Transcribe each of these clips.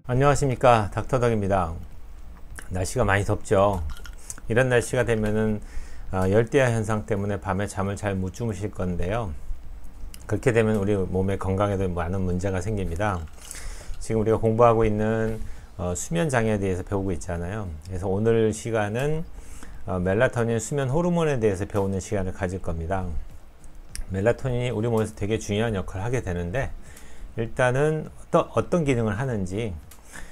안녕하십니까, 닥터덕입니다. 날씨가 많이 덥죠. 이런 날씨가 되면은 열대야 현상 때문에 밤에 잠을 잘 못 주무실 건데요. 그렇게 되면 우리 몸의 건강에도 많은 문제가 생깁니다. 지금 우리가 공부하고 있는 수면 장애에 대해서 배우고 있잖아요. 그래서 오늘 시간은 멜라토닌 수면 호르몬에 대해서 배우는 시간을 가질 겁니다. 멜라토닌이 우리 몸에서 되게 중요한 역할을 하게 되는데, 일단은 어떤 기능을 하는지,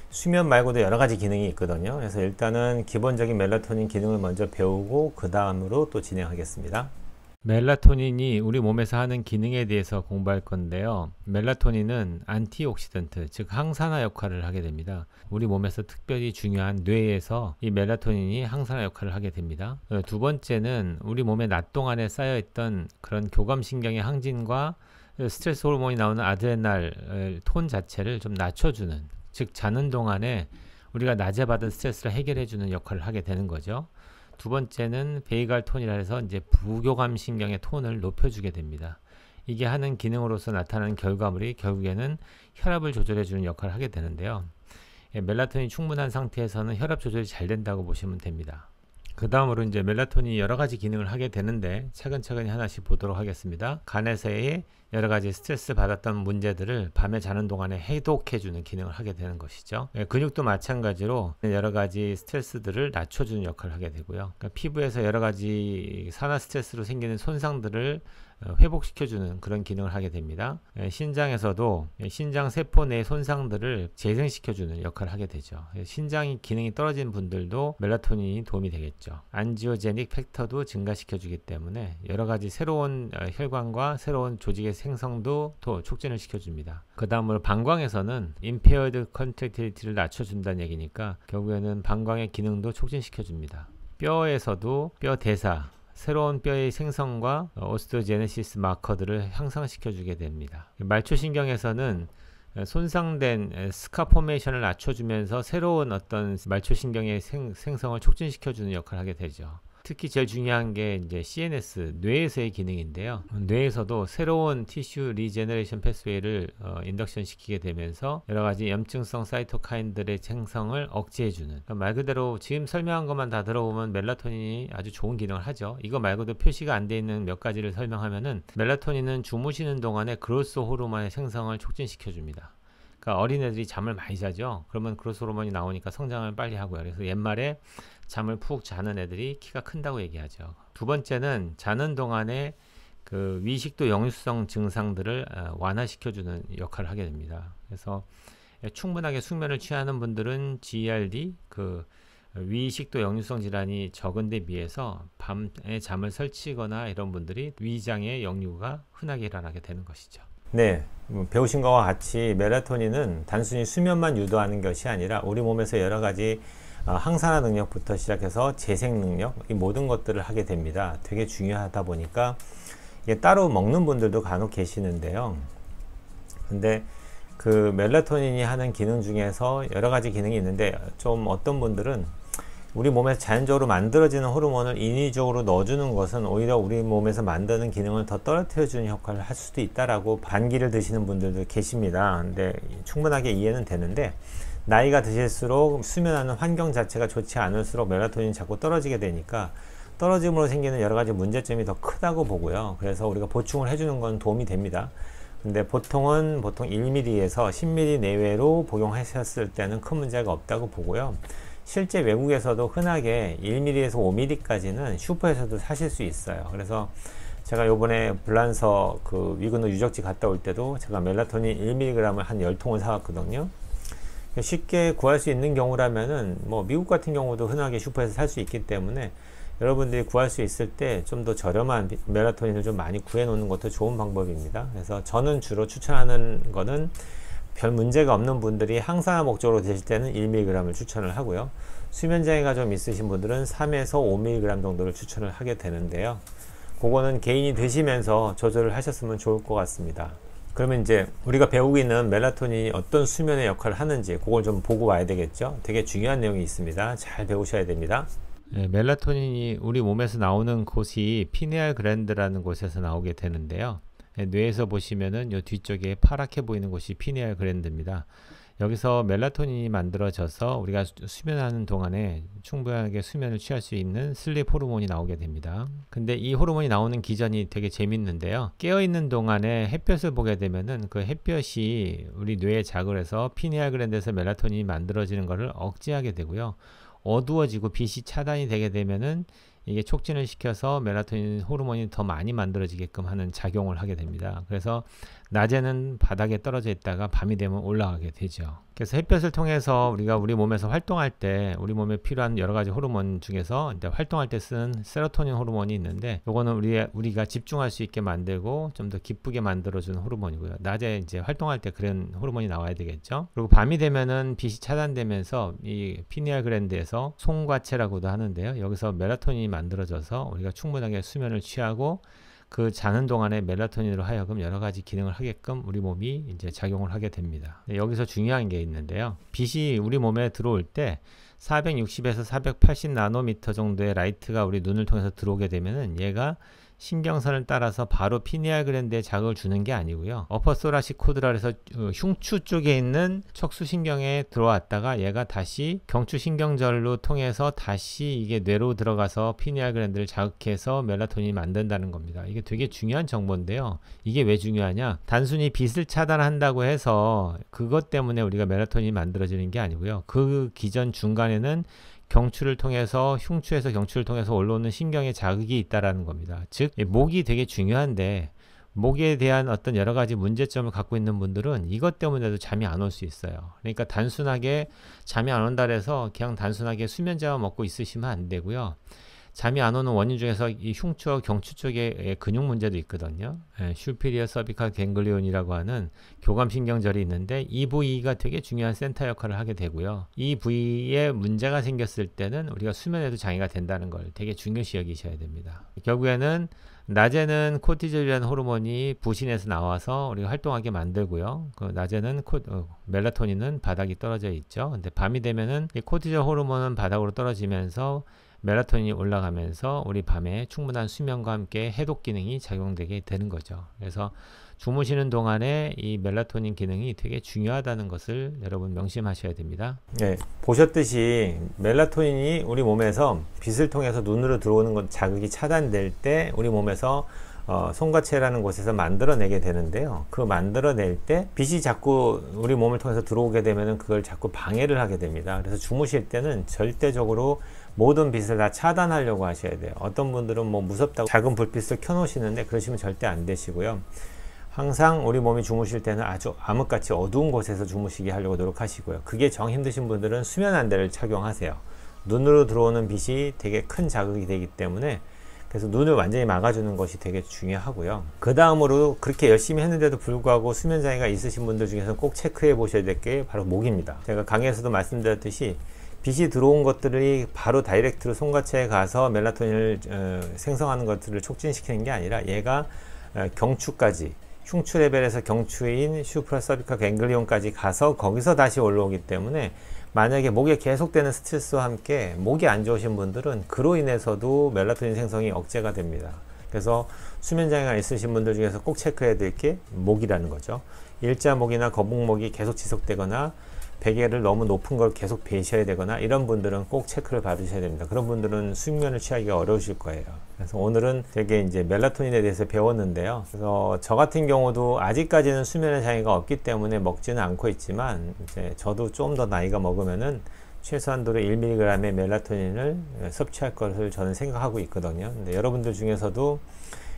수면 말고도 여러 가지 기능이 있거든요. 그래서 일단은 기본적인 멜라토닌 기능을 먼저 배우고 그 다음으로 또 진행하겠습니다. 멜라토닌이 우리 몸에서 하는 기능에 대해서 공부할 건데요. 멜라토닌은 안티옥시던트, 즉 항산화 역할을 하게 됩니다. 우리 몸에서 특별히 중요한 뇌에서 이 멜라토닌이 항산화 역할을 하게 됩니다. 두 번째는 우리 몸의 낮 동안에 쌓여있던 그런 교감신경의 항진과 스트레스 호르몬이 나오는 아드레날 톤 자체를 좀 낮춰주는, 즉 자는 동안에 우리가 낮에 받은 스트레스를 해결해주는 역할을 하게 되는 거죠. 두 번째는 베이갈 톤이라 해서 이제 부교감 신경의 톤을 높여주게 됩니다. 이게 하는 기능으로서 나타나는 결과물이 결국에는 혈압을 조절해주는 역할을 하게 되는데요. 멜라토닌이 충분한 상태에서는 혈압 조절이 잘 된다고 보시면 됩니다. 그 다음으로 이제 멜라토닌이 여러 가지 기능을 하게 되는데 차근차근히 하나씩 보도록 하겠습니다. 간에서의 여러 가지 스트레스 받았던 문제들을 밤에 자는 동안에 해독해주는 기능을 하게 되는 것이죠. 근육도 마찬가지로 여러 가지 스트레스들을 낮춰주는 역할을 하게 되고요. 그러니까 피부에서 여러 가지 산화 스트레스로 생기는 손상들을 회복시켜주는 그런 기능을 하게 됩니다. 신장에서도 신장 세포 내 손상들을 재생시켜주는 역할을 하게 되죠. 신장 기능이 떨어진 분들도 멜라토닌이 도움이 되겠죠. 안지오제닉 팩터도 증가시켜주기 때문에 여러 가지 새로운 혈관과 새로운 조직의 생성도 또 촉진을 시켜줍니다. 그 다음으로 방광에서는 임페어드 컨트랙티리티를 낮춰준다는 얘기니까 결국에는 방광의 기능도 촉진시켜줍니다. 뼈에서도 뼈 대사, 새로운 뼈의 생성과 오스토제네시스 마커들을 향상시켜주게 됩니다. 말초신경에서는 손상된 스카 포메이션을 낮춰주면서 새로운 어떤 말초신경의 생성을 촉진시켜주는 역할을 하게 되죠. 특히 제일 중요한 게 이제 CNS, 뇌에서의 기능인데요. 뇌에서도 새로운 티슈 리제너레이션 패스웨이를 인덕션 시키게 되면서 여러 가지 염증성 사이토카인들의 생성을 억제해주는, 그러니까 말 그대로 지금 설명한 것만 다 들어보면 멜라토닌이 아주 좋은 기능을 하죠. 이거 말고도 표시가 안 돼 있는 몇 가지를 설명하면은 멜라토닌은 주무시는 동안에 그로스 호르몬의 생성을 촉진시켜줍니다. 그러니까 어린애들이 잠을 많이 자죠. 그러면 그로스 호르몬이 나오니까 성장을 빨리 하고요. 그래서 옛말에 잠을 푹 자는 애들이 키가 큰다고 얘기하죠. 두 번째는 자는 동안에 그 위식도 역류성 증상들을 완화시켜주는 역할을 하게 됩니다. 그래서 충분하게 숙면을 취하는 분들은 GERD, 그 위식도 역류성 질환이 적은 데 비해서 밤에 잠을 설치거나 이런 분들이 위장의 역류가 흔하게 일어나게 되는 것이죠. 네, 배우신 것과 같이 멜라토닌은 단순히 수면만 유도하는 것이 아니라 우리 몸에서 여러 가지 항산화 능력부터 시작해서 재생 능력, 이 모든 것들을 하게 됩니다. 되게 중요하다 보니까 이게 따로 먹는 분들도 간혹 계시는데요. 근데 그 멜라토닌이 하는 기능 중에서 여러 가지 기능이 있는데, 좀 어떤 분들은 우리 몸에서 자연적으로 만들어지는 호르몬을 인위적으로 넣어주는 것은 오히려 우리 몸에서 만드는 기능을 더 떨어뜨려주는 역할을 할 수도 있다라고 반기를 드시는 분들도 계십니다. 근데 충분하게 이해는 되는데, 나이가 드실수록 수면하는 환경 자체가 좋지 않을수록 멜라토닌이 자꾸 떨어지게 되니까 떨어짐으로 생기는 여러 가지 문제점이 더 크다고 보고요. 그래서 우리가 보충을 해주는 건 도움이 됩니다. 근데 보통 1mm에서 10mm 내외로 복용하셨을 때는 큰 문제가 없다고 보고요. 실제 외국에서도 흔하게 1mm에서 5mm까지는 슈퍼에서도 사실 수 있어요. 그래서 제가 요번에 불란서 그 위근호 유적지 갔다 올 때도 제가 멜라토닌 1mg을 한 10통을 사왔거든요. 쉽게 구할 수 있는 경우라면은 뭐 미국 같은 경우도 흔하게 슈퍼에서 살 수 있기 때문에 여러분들이 구할 수 있을 때 좀 더 저렴한 멜라토닌을 좀 많이 구해 놓는 것도 좋은 방법입니다. 그래서 저는 주로 추천하는 거는 별 문제가 없는 분들이 항산화 목적으로 드실 때는 1mg을 추천을 하고요. 수면장애가 좀 있으신 분들은 3에서 5mg 정도를 추천을 하게 되는데요. 그거는 개인이 드시면서 조절을 하셨으면 좋을 것 같습니다. 그러면 이제 우리가 배우고 있는 멜라토닌이 어떤 수면의 역할을 하는지 그걸 좀 보고 와야 되겠죠. 되게 중요한 내용이 있습니다. 잘 배우셔야 됩니다. 네, 멜라토닌이 우리 몸에서 나오는 곳이 피네알 글랜드라는 곳에서 나오게 되는데요. 네, 뇌에서 보시면은 이 뒤쪽에 파랗게 보이는 곳이 피네알 글랜드입니다. 여기서 멜라토닌이 만들어져서 우리가 수면하는 동안에 충분하게 수면을 취할 수 있는 슬립 호르몬이 나오게 됩니다. 근데 이 호르몬이 나오는 기전이 되게 재밌는데요. 깨어있는 동안에 햇볕을 보게 되면은 그 햇볕이 우리 뇌에 자극을 해서 피네알 글랜드에서 멜라토닌이 만들어지는 것을 억제하게 되고요. 어두워지고 빛이 차단이 되게 되면은 이게 촉진을 시켜서 멜라토닌 호르몬이 더 많이 만들어지게끔 하는 작용을 하게 됩니다. 그래서 낮에는 바닥에 떨어져 있다가 밤이 되면 올라가게 되죠. 그래서 햇볕을 통해서 우리가 우리 몸에서 활동할 때 우리 몸에 필요한 여러 가지 호르몬 중에서 이제 활동할 때 쓰는 세로토닌 호르몬이 있는데 요거는 우리가 집중할 수 있게 만들고 좀 더 기쁘게 만들어주는 호르몬이고요. 낮에 이제 활동할 때 그런 호르몬이 나와야 되겠죠. 그리고 밤이 되면은 빛이 차단되면서 이 피니알 글랜드에서 송과체라고도 하는데요. 여기서 멜라토닌이 만들어져서 우리가 충분하게 수면을 취하고 그 자는 동안에 멜라토닌으로 하여금 여러 가지 기능을 하게끔 우리 몸이 이제 작용을 하게 됩니다. 여기서 중요한 게 있는데요. 빛이 우리 몸에 들어올 때 460에서 480 나노미터 정도의 라이트가 우리 눈을 통해서 들어오게 되면은 얘가 신경선을 따라서 바로 피니알 글랜드에 자극을 주는 게 아니고요. 어퍼소라식 코드라 해서 흉추 쪽에 있는 척수신경에 들어왔다가 얘가 다시 경추신경절로 통해서 다시 이게 뇌로 들어가서 피니알 글랜드를 자극해서 멜라토닌이 만든다는 겁니다. 이게 되게 중요한 정보인데요. 이게 왜 중요하냐? 단순히 빛을 차단한다고 해서 그것 때문에 우리가 멜라토닌이 만들어지는 게 아니고요. 그 기전 중간에는 경추를 통해서 흉추에서 경추를 통해서 올라오는 신경의 자극이 있다라는 겁니다. 즉 목이 되게 중요한데 목에 대한 어떤 여러 가지 문제점을 갖고 있는 분들은 이것 때문에도 잠이 안 올 수 있어요. 그러니까 단순하게 잠이 안 온다 해서 그냥 단순하게 수면제만 먹고 있으시면 안 되고요. 잠이 안 오는 원인 중에서 이 흉추와 경추 쪽에 근육 문제도 있거든요. 슈피리어 서비칼 갱글리온이라고 하는 교감신경절이 있는데 이 부위가 되게 중요한 센터 역할을 하게 되고요. 이 부위에 문제가 생겼을 때는 우리가 수면에도 장애가 된다는 걸 되게 중요시 여기셔야 됩니다. 결국에는 낮에는 코티졸이라는 호르몬이 부신에서 나와서 우리가 활동하게 만들고요. 그 낮에는 멜라토닌은 바닥이 떨어져 있죠. 근데 밤이 되면은 이 코티졸 호르몬은 바닥으로 떨어지면서 멜라토닌이 올라가면서 우리 밤에 충분한 수면과 함께 해독 기능이 작용되게 되는 거죠. 그래서 주무시는 동안에 이 멜라토닌 기능이 되게 중요하다는 것을 여러분 명심하셔야 됩니다. 네, 보셨듯이 멜라토닌이 우리 몸에서 빛을 통해서 눈으로 들어오는 것 자극이 차단될 때 우리 몸에서 송과체라는 곳에서 만들어내게 되는데요. 그 만들어낼 때 빛이 자꾸 우리 몸을 통해서 들어오게 되면 그걸 자꾸 방해를 하게 됩니다. 그래서 주무실 때는 절대적으로 모든 빛을 다 차단하려고 하셔야 돼요. 어떤 분들은 뭐 무섭다고 작은 불빛을 켜 놓으시는데 그러시면 절대 안 되시고요. 항상 우리 몸이 주무실 때는 아주 암흑같이 어두운 곳에서 주무시게 하려고 노력하시고요. 그게 정 힘드신 분들은 수면 안대를 착용하세요. 눈으로 들어오는 빛이 되게 큰 자극이 되기 때문에 그래서 눈을 완전히 막아주는 것이 되게 중요하고요. 그 다음으로 그렇게 열심히 했는데도 불구하고 수면 장애가 있으신 분들 중에서 꼭 체크해 보셔야 될 게 바로 목입니다. 제가 강의에서도 말씀드렸듯이 빛이 들어온 것들이 바로 다이렉트로 송과체에 가서 멜라토닌을 생성하는 것들을 촉진시키는 게 아니라 얘가 경추까지 흉추 레벨에서 경추인 슈프라서비칼 갱글리온까지 가서 거기서 다시 올라오기 때문에 만약에 목에 계속되는 스트레스와 함께 목이 안 좋으신 분들은 그로 인해서도 멜라토닌 생성이 억제가 됩니다. 그래서 수면장애가 있으신 분들 중에서 꼭 체크해야 될 게 목이라는 거죠. 일자목이나 거북목이 계속 지속되거나 베개를 너무 높은 걸 계속 베셔야 되거나 이런 분들은 꼭 체크를 받으셔야 됩니다. 그런 분들은 수면을 취하기가 어려우실 거예요. 그래서 오늘은 되게 이제 멜라토닌에 대해서 배웠는데요. 그래서 저 같은 경우도 아직까지는 수면의 장애가 없기 때문에 먹지는 않고 있지만 이제 저도 좀 더 나이가 먹으면은 최소한도로 1mg의 멜라토닌을 섭취할 것을 저는 생각하고 있거든요. 근데 여러분들 중에서도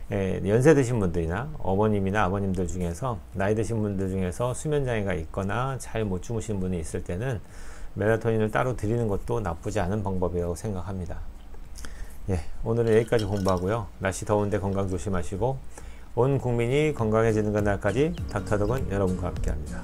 연세 드신 분들이나 어머님이나 아버님들 중에서 나이 드신 분들 중에서 수면장애가 있거나 잘 못 주무시는 분이 있을 때는 멜라토닌을 따로 드리는 것도 나쁘지 않은 방법이라고 생각합니다. 오늘은 여기까지 공부하고요. 날씨 더운데 건강 조심하시고 온 국민이 건강해지는 그날까지 닥터덕은 여러분과 함께 합니다.